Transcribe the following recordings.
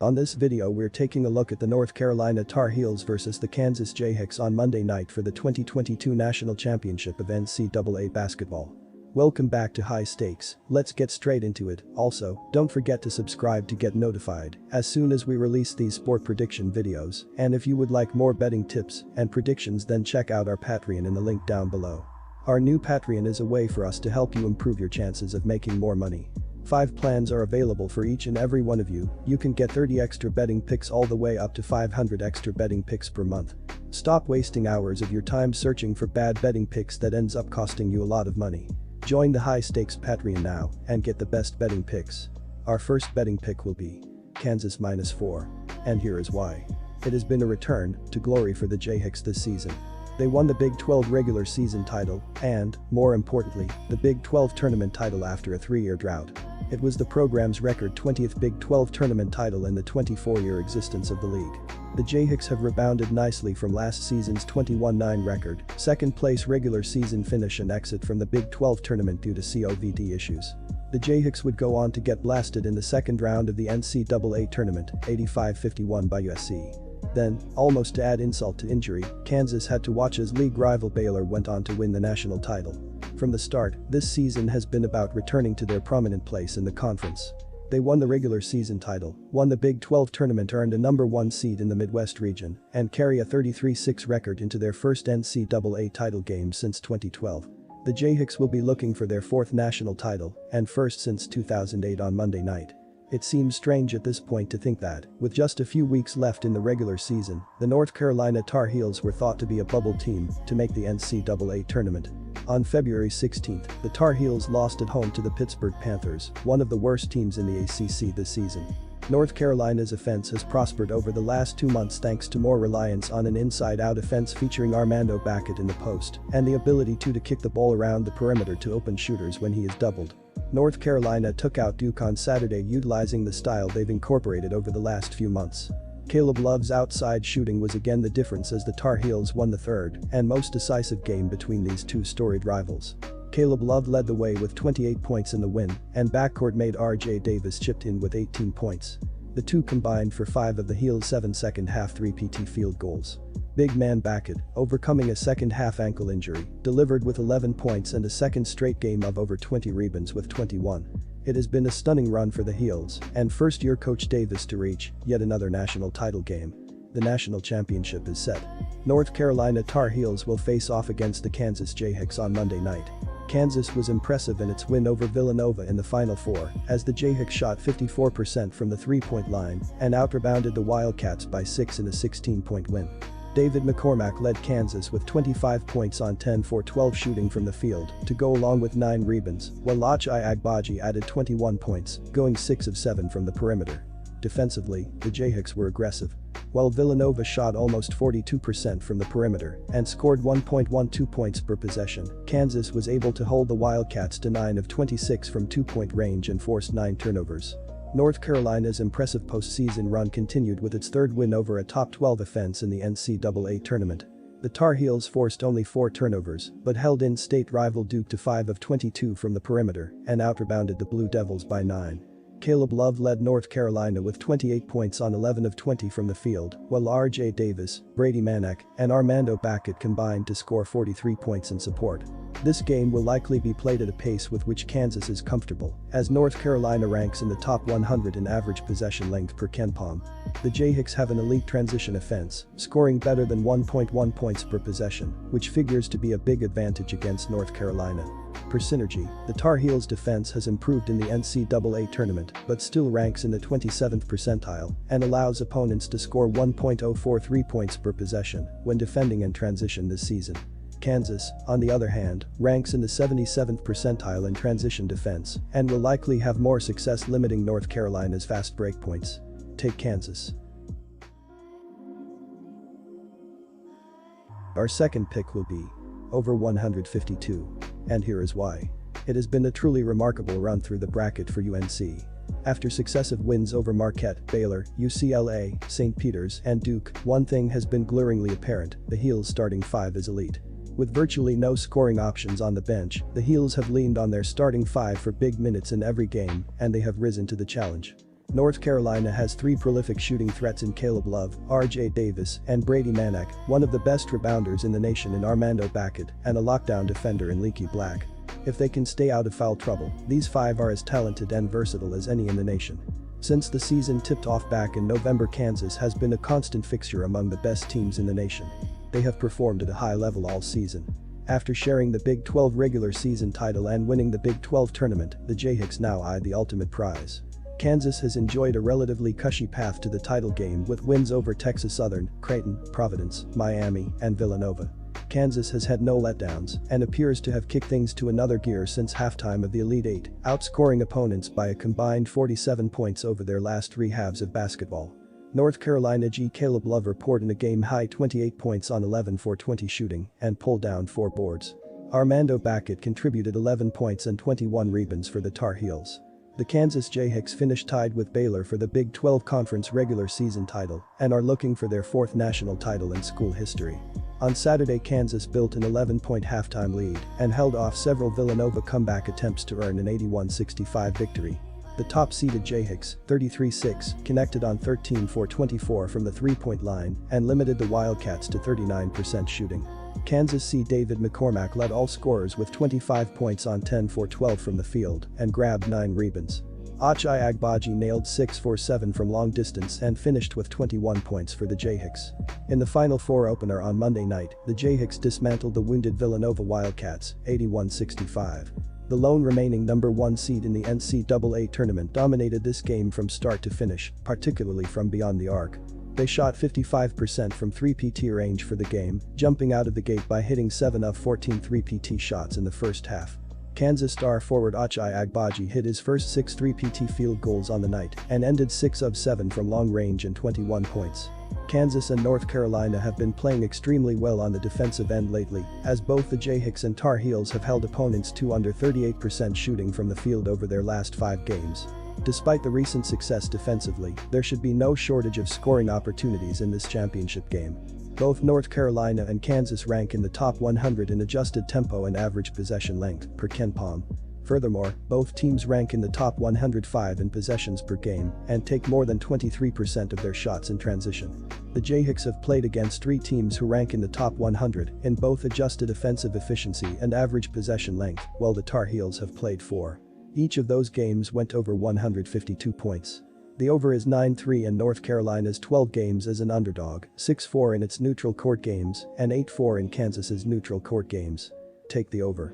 On this video we're taking a look at the North Carolina Tar Heels versus the Kansas Jayhawks on Monday night for the 2022 National Championship of NCAA basketball. Welcome back to High Stakes, let's get straight into it. Also, don't forget to subscribe to get notified as soon as we release these sport prediction videos, and if you would like more betting tips and predictions then check out our Patreon in the link down below. Our new Patreon is a way for us to help you improve your chances of making more money. 5 plans are available for each and every one of you. You can get 30 extra betting picks all the way up to 500 extra betting picks per month. Stop wasting hours of your time searching for bad betting picks that ends up costing you a lot of money. Join the High Stakes Patreon now and get the best betting picks. Our first betting pick will be Kansas -4. And here is why. It has been a return to glory for the Jayhawks this season. They won the Big 12 regular season title and, more importantly, the Big 12 tournament title after a 3-year drought. It was the program's record 20th Big 12 tournament title in the 24-year existence of the league. The Jayhawks have rebounded nicely from last season's 21-9 record, second-place regular season finish and exit from the Big 12 tournament due to COVID issues. The Jayhawks would go on to get blasted in the second round of the NCAA tournament, 85-51 by USC. Then, almost to add insult to injury, Kansas had to watch as league rival Baylor went on to win the national title. From the start, this season has been about returning to their prominent place in the conference. They won the regular season title, won the Big 12 tournament, earned a number 1 seed in the Midwest region, and carry a 33-6 record into their first NCAA title game since 2012. The Jayhawks will be looking for their 4th national title and first since 2008 on Monday night. It seems strange at this point to think that, with just a few weeks left in the regular season, the North Carolina Tar Heels were thought to be a bubble team to make the NCAA tournament. On February 16th, the Tar Heels lost at home to the Pittsburgh Panthers, one of the worst teams in the ACC this season. North Carolina's offense has prospered over the last 2 months thanks to more reliance on an inside-out offense featuring Armando Bacot in the post and the ability to kick the ball around the perimeter to open shooters when he is doubled. North Carolina took out Duke on Saturday utilizing the style they've incorporated over the last few months. Caleb Love's outside shooting was again the difference as the Tar Heels won the third and most decisive game between these two storied rivals. Caleb Love led the way with 28 points in the win, and backcourt mate RJ Davis chipped in with 18 points. The two combined for 5 of the Heels' 7 second-half 3-PT field goals. Big man Bacot, overcoming a second-half ankle injury, delivered with 11 points and a second straight game of over 20 rebounds with 21. It has been a stunning run for the Heels and first-year coach Davis to reach yet another national title game. The national championship is set. North Carolina Tar Heels will face off against the Kansas Jayhawks on Monday night. Kansas was impressive in its win over Villanova in the Final Four as the Jayhawks shot 54% from the 3-point line and out-rebounded the Wildcats by 6 in a 16-point win. David McCormack led Kansas with 25 points on 10 for 12 shooting from the field to go along with 9 rebounds, while Ochai Agbaji added 21 points, going 6 of 7 from the perimeter. Defensively, the Jayhawks were aggressive. While Villanova shot almost 42% from the perimeter and scored 1.12 points per possession, Kansas was able to hold the Wildcats to 9 of 26 from 2-point range and forced 9 turnovers. North Carolina's impressive postseason run continued with its third win over a top 12 offense in the NCAA tournament. The Tar Heels forced only 4 turnovers but held in-state rival Duke to 5 of 22 from the perimeter and out-rebounded the Blue Devils by 9. Caleb Love led North Carolina with 28 points on 11 of 20 from the field, while RJ Davis, Brady Manek, and Armando Bacot combined to score 43 points in support. This game will likely be played at a pace with which Kansas is comfortable, as North Carolina ranks in the top 100 in average possession length per KenPom. The Jayhawks have an elite transition offense, scoring better than 1.1 points per possession, which figures to be a big advantage against North Carolina. Per synergy, the Tar Heels' defense has improved in the NCAA tournament but still ranks in the 27th percentile and allows opponents to score 1.043 points per possession when defending in transition this season. Kansas, on the other hand, ranks in the 77th percentile in transition defense and will likely have more success limiting North Carolina's fast break points. Take Kansas. Our second pick will be over 152. And here is why. It has been a truly remarkable run through the bracket for UNC. After successive wins over Marquette, Baylor, UCLA, St. Peter's, and Duke, one thing has been glaringly apparent: the Heels' starting 5 is elite. With virtually no scoring options on the bench, the Heels have leaned on their starting 5 for big minutes in every game, and they have risen to the challenge. North Carolina has 3 prolific shooting threats in Caleb Love, R.J. Davis, and Brady Manek, one of the best rebounders in the nation in Armando Bacot, and a lockdown defender in Leaky Black. If they can stay out of foul trouble, these 5 are as talented and versatile as any in the nation. Since the season tipped off back in November, Kansas has been a constant fixture among the best teams in the nation. They have performed at a high level all season. After sharing the Big 12 regular season title and winning the Big 12 tournament, the Jayhawks now eye the ultimate prize. Kansas has enjoyed a relatively cushy path to the title game with wins over Texas Southern, Creighton, Providence, Miami, and Villanova. Kansas has had no letdowns and appears to have kicked things to another gear since halftime of the Elite Eight, outscoring opponents by a combined 47 points over their last 3 halves of basketball. North Carolina G. Caleb Love reported a game-high 28 points on 11 for 20 shooting and pulled down 4 boards. Armando Bacot contributed 11 points and 21 rebounds for the Tar Heels. The Kansas Jayhawks finished tied with Baylor for the Big 12 Conference regular season title and are looking for their 4th national title in school history. On Saturday, Kansas built an 11-point halftime lead and held off several Villanova comeback attempts to earn an 81-65 victory. The top-seeded Jayhawks, 33-6, connected on 13 for 24 from the three-point line and limited the Wildcats to 39% shooting. Kansas C. David McCormack led all scorers with 25 points on 10 for 12 from the field and grabbed 9 rebounds. Ochai Agbaji nailed 6 for 7 from long distance and finished with 21 points for the Jayhawks. In the Final Four opener on Monday night, the Jayhawks dismantled the wounded Villanova Wildcats, 81-65. The lone remaining number 1 seed in the NCAA tournament dominated this game from start to finish, particularly from beyond the arc. They shot 55% from 3-PT range for the game, jumping out of the gate by hitting 7 of 14 3-PT shots in the first half. Kansas star forward Ochai Agbaji hit his first 6 3-PT field goals on the night and ended 6 of 7 from long range and 21 points. Kansas and North Carolina have been playing extremely well on the defensive end lately, as both the Jayhawks and Tar Heels have held opponents to under 38% shooting from the field over their last 5 games. Despite the recent success defensively, there should be no shortage of scoring opportunities in this championship game. Both North Carolina and Kansas rank in the top 100 in adjusted tempo and average possession length, per KenPom. Furthermore, both teams rank in the top 105 in possessions per game and take more than 23% of their shots in transition. The Jayhawks have played against 3 teams who rank in the top 100 in both adjusted offensive efficiency and average possession length, while the Tar Heels have played 4. Each of those games went over 152 points. The over is 9-3 in North Carolina's 12 games as an underdog, 6-4 in its neutral court games, and 8-4 in Kansas's neutral court games. Take the over.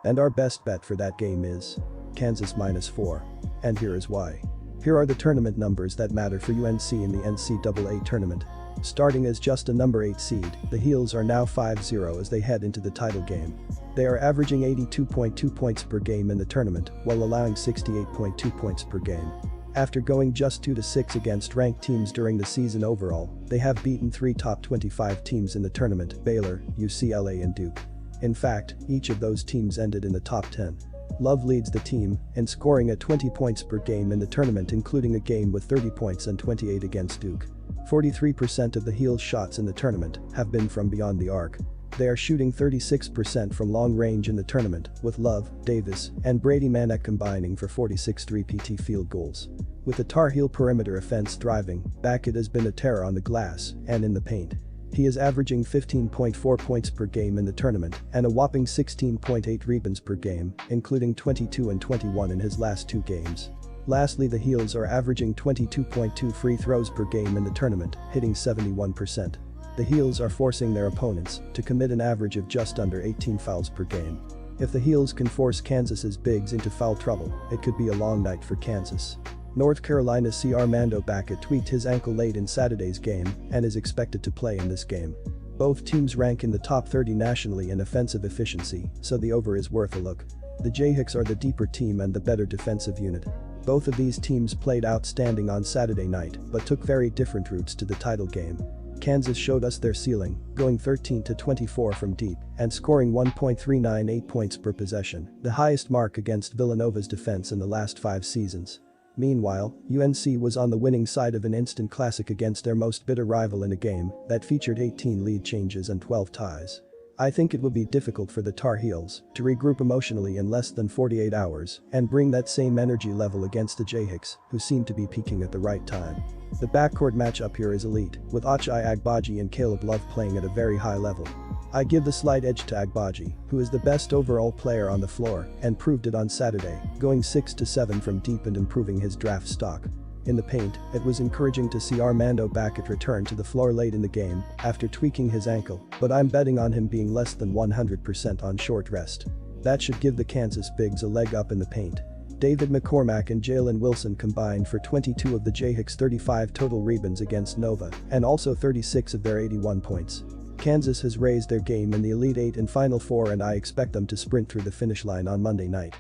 And our best bet for that game is Kansas -4. And here is why. Here are the tournament numbers that matter for UNC in the NCAA tournament. Starting as just a number 8 seed, the Heels are now 5-0 as they head into the title game. They are averaging 82.2 points per game in the tournament, while allowing 68.2 points per game. After going just 2-6 against ranked teams during the season overall, they have beaten 3 top 25 teams in the tournament: Baylor, UCLA and Duke. In fact, each of those teams ended in the top 10. Love leads the team in scoring at 20 points per game in the tournament, including a game with 30 points and 28 against Duke. 43% of the Heels' shots in the tournament have been from beyond the arc. They are shooting 36% from long range in the tournament, with Love, Davis, and Brady Manek combining for 46 3-PT field goals. With the Tar Heel perimeter offense thriving, Bacot has been a terror on the glass and in the paint. He is averaging 15.4 points per game in the tournament and a whopping 16.8 rebounds per game, including 22 and 21 in his last 2 games. Lastly, the Heels are averaging 22.2 free throws per game in the tournament, hitting 71%. The Heels are forcing their opponents to commit an average of just under 18 fouls per game. If the Heels can force Kansas's bigs into foul trouble, it could be a long night for Kansas. North Carolina C. Armando Bacot tweaked his ankle late in Saturday's game and is expected to play in this game. Both teams rank in the top 30 nationally in offensive efficiency, so the over is worth a look. The Jayhawks are the deeper team and the better defensive unit. Both of these teams played outstanding on Saturday night but took very different routes to the title game. Kansas showed us their ceiling, going 13-24 from deep and scoring 1.398 points per possession, the highest mark against Villanova's defense in the last 5 seasons. Meanwhile, UNC was on the winning side of an instant classic against their most bitter rival in a game that featured 18 lead changes and 12 ties. I think it will be difficult for the Tar Heels to regroup emotionally in less than 48 hours and bring that same energy level against the Jayhawks, who seem to be peaking at the right time. The backcourt matchup here is elite, with Ochai Agbaji and Caleb Love playing at a very high level. I give the slight edge to Agbaji, who is the best overall player on the floor and proved it on Saturday, going 6-7 from deep and improving his draft stock. In the paint, it was encouraging to see Armando Backett return to the floor late in the game after tweaking his ankle, but I'm betting on him being less than 100% on short rest. That should give the Kansas Bigs a leg up in the paint. David McCormack and Jalen Wilson combined for 22 of the Jayhawks' 35 total rebounds against Nova and also 36 of their 81 points. Kansas has raised their game in the Elite Eight and Final Four, and I expect them to sprint through the finish line on Monday night.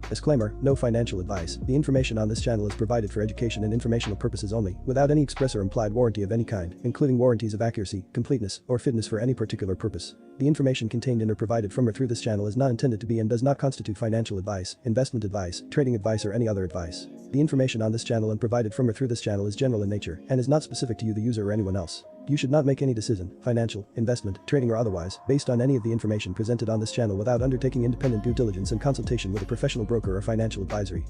Disclaimer, no financial advice. The information on this channel is provided for education and informational purposes only, without any express or implied warranty of any kind, including warranties of accuracy, completeness, or fitness for any particular purpose. The information contained in or provided from or through this channel is not intended to be and does not constitute financial advice, investment advice, trading advice, or any other advice. The information on this channel and provided from or through this channel is general in nature and is not specific to you, the user, or anyone else. You should not make any decision, financial, investment, trading, or otherwise, based on any of the information presented on this channel without undertaking independent due diligence and consultation with a professional broker or financial advisory.